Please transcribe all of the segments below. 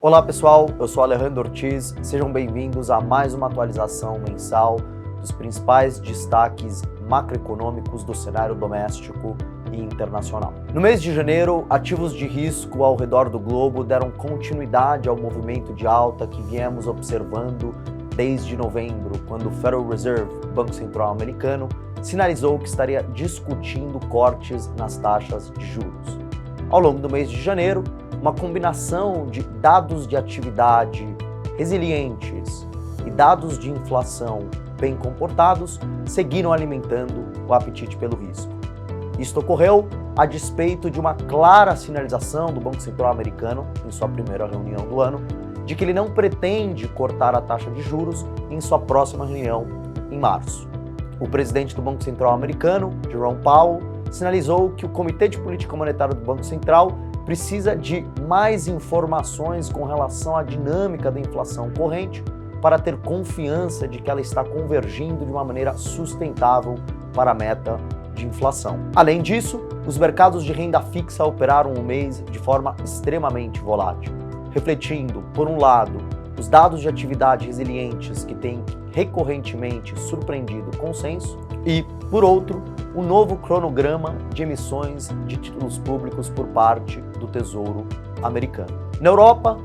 Olá pessoal, eu sou Alejandro Ortiz, sejam bem-vindos a mais uma atualização mensal dos principais destaques macroeconômicos do cenário doméstico e internacional. No mês de janeiro, ativos de risco ao redor do globo deram continuidade ao movimento de alta que viemos observando desde novembro, quando o Federal Reserve, Banco Central Americano, sinalizou que estaria discutindo cortes nas taxas de juros. Ao longo do mês de janeiro, uma combinação de dados de atividade resilientes e dados de inflação bem comportados seguiram alimentando o apetite pelo risco. Isto ocorreu a despeito de uma clara sinalização do Banco Central Americano, em sua primeira reunião do ano, de que ele não pretende cortar a taxa de juros em sua próxima reunião em março. O presidente do Banco Central Americano, Jerome Powell, sinalizou que o Comitê de Política Monetária do Banco Central precisa de mais informações com relação à dinâmica da inflação corrente para ter confiança de que ela está convergindo de uma maneira sustentável para a meta de inflação. Além disso, os mercados de renda fixa operaram um mês de forma extremamente volátil, refletindo, por um lado, os dados de atividade resilientes que têm recorrentemente surpreendido o consenso e, por outro, o novo cronograma de emissões de títulos públicos por parte do Tesouro americano. Na Europa,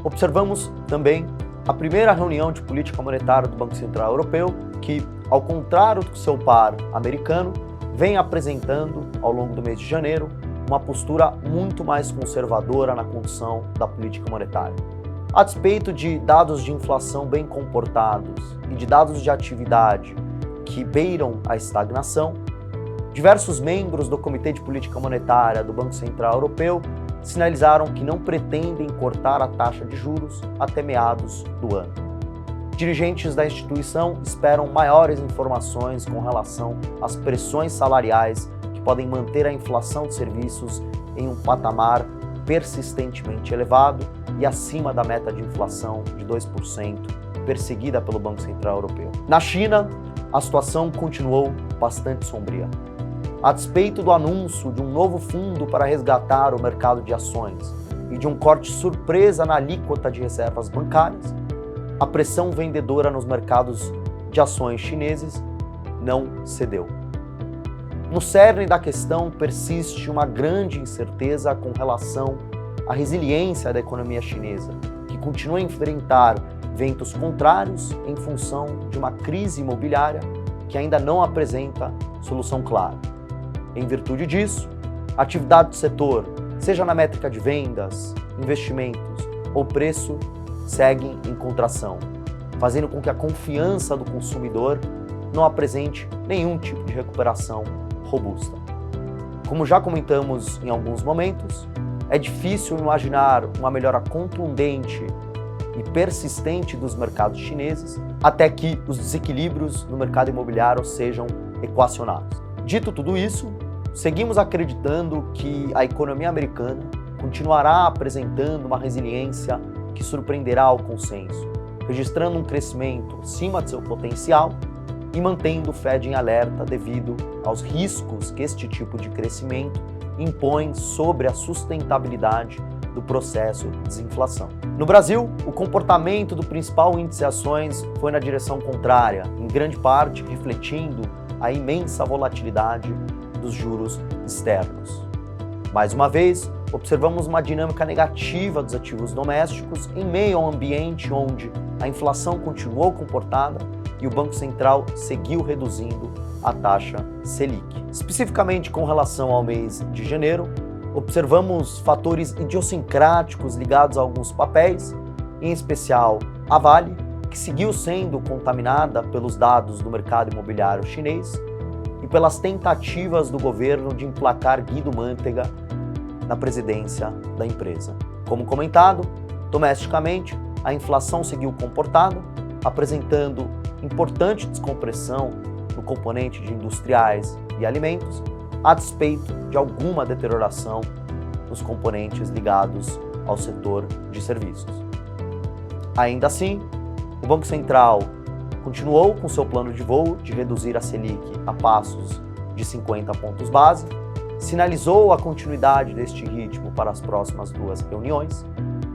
observamos também a primeira reunião de política monetária do Banco Central Europeu, que, ao contrário do seu par americano, vem apresentando, ao longo do mês de janeiro, uma postura muito mais conservadora na condução da política monetária. A despeito de dados de inflação bem comportados e de dados de atividade que beiram a estagnação, diversos membros do Comitê de Política Monetária do Banco Central Europeu sinalizaram que não pretendem cortar a taxa de juros até meados do ano. Dirigentes da instituição esperam maiores informações com relação às pressões salariais que podem manter a inflação de serviços em um patamar persistentemente elevado e acima da meta de inflação de 2% perseguida pelo Banco Central Europeu. Na China, a situação continuou bastante sombria. A despeito do anúncio de um novo fundo para resgatar o mercado de ações e de um corte surpresa na alíquota de reservas bancárias, a pressão vendedora nos mercados de ações chineses não cedeu. No cerne da questão persiste uma grande incerteza com relação à resiliência da economia chinesa, que continua a enfrentar ventos contrários em função de uma crise imobiliária que ainda não apresenta solução clara. Em virtude disso, a atividade do setor, seja na métrica de vendas, investimentos ou preço, segue em contração, fazendo com que a confiança do consumidor não apresente nenhum tipo de recuperação robusta. Como já comentamos em alguns momentos, é difícil imaginar uma melhora contundente e persistente dos mercados chineses até que os desequilíbrios no mercado imobiliário sejam equacionados. Dito tudo isso, seguimos acreditando que a economia americana continuará apresentando uma resiliência que surpreenderá o consenso, registrando um crescimento acima de seu potencial e mantendo o Fed em alerta devido aos riscos que este tipo de crescimento impõe sobre a sustentabilidade do processo de desinflação. No Brasil, o comportamento do principal índice de ações foi na direção contrária, em grande parte refletindo a imensa volatilidade dos juros externos. Mais uma vez, observamos uma dinâmica negativa dos ativos domésticos em meio a um ambiente onde a inflação continuou comportada e o Banco Central seguiu reduzindo a taxa Selic. Especificamente com relação ao mês de janeiro, observamos fatores idiosincráticos ligados a alguns papéis, em especial a Vale, que seguiu sendo contaminada pelos dados do mercado imobiliário chinês e pelas tentativas do governo de emplacar Guido Mantega na presidência da empresa. Como comentado, domesticamente, a inflação seguiu comportada, apresentando importante descompressão no componente de industriais e alimentos, a despeito de alguma deterioração nos componentes ligados ao setor de serviços. Ainda assim, o Banco Central continuou com seu plano de voo de reduzir a Selic a passos de 50 pontos base, sinalizou a continuidade deste ritmo para as próximas duas reuniões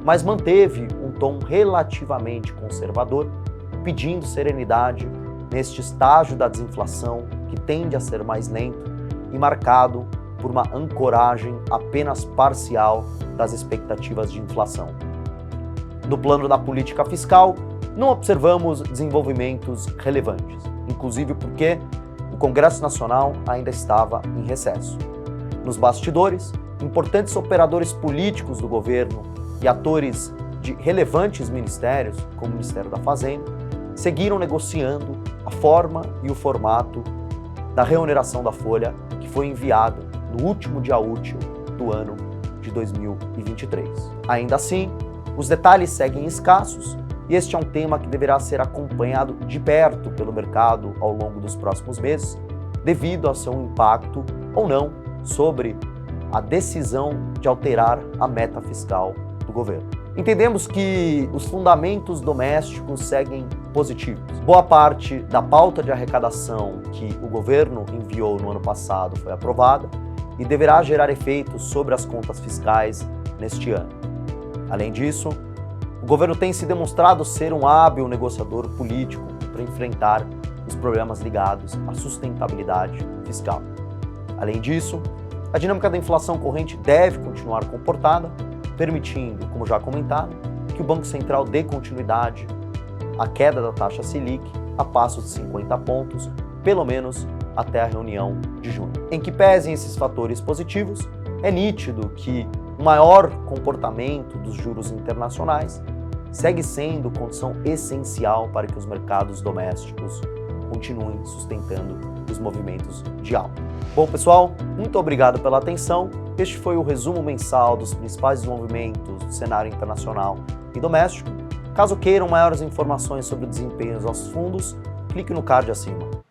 mas manteve um tom relativamente conservador, pedindo serenidade neste estágio da desinflação que tende a ser mais lento e marcado por uma ancoragem apenas parcial das expectativas de inflação. No plano da política fiscal, não observamos desenvolvimentos relevantes, inclusive porque o Congresso Nacional ainda estava em recesso. Nos bastidores, importantes operadores políticos do governo e atores de relevantes ministérios, como o Ministério da Fazenda, seguiram negociando a forma e o formato da reoneração da folha que foi enviada no último dia útil do ano de 2023. Ainda assim, os detalhes seguem escassos e este é um tema que deverá ser acompanhado de perto pelo mercado ao longo dos próximos meses, devido ao seu impacto ou não sobre a decisão de alterar a meta fiscal do governo. Entendemos que os fundamentos domésticos seguem positivos. Boa parte da pauta de arrecadação que o governo enviou no ano passado foi aprovada e deverá gerar efeitos sobre as contas fiscais neste ano. Além disso, o governo tem se demonstrado ser um hábil negociador político para enfrentar os problemas ligados à sustentabilidade fiscal. Além disso, a dinâmica da inflação corrente deve continuar comportada, permitindo, como já comentado, que o Banco Central dê continuidade à queda da taxa Selic a passos de 50 pontos, pelo menos até a reunião de junho. Em que pesem esses fatores positivos, é nítido que o maior comportamento dos juros internacionais segue sendo condição essencial para que os mercados domésticos continuem sustentando os movimentos de alta. Bom, pessoal, muito obrigado pela atenção. Este foi o resumo mensal dos principais desenvolvimentos do cenário internacional e doméstico. Caso queiram maiores informações sobre o desempenho dos nossos fundos, clique no card acima.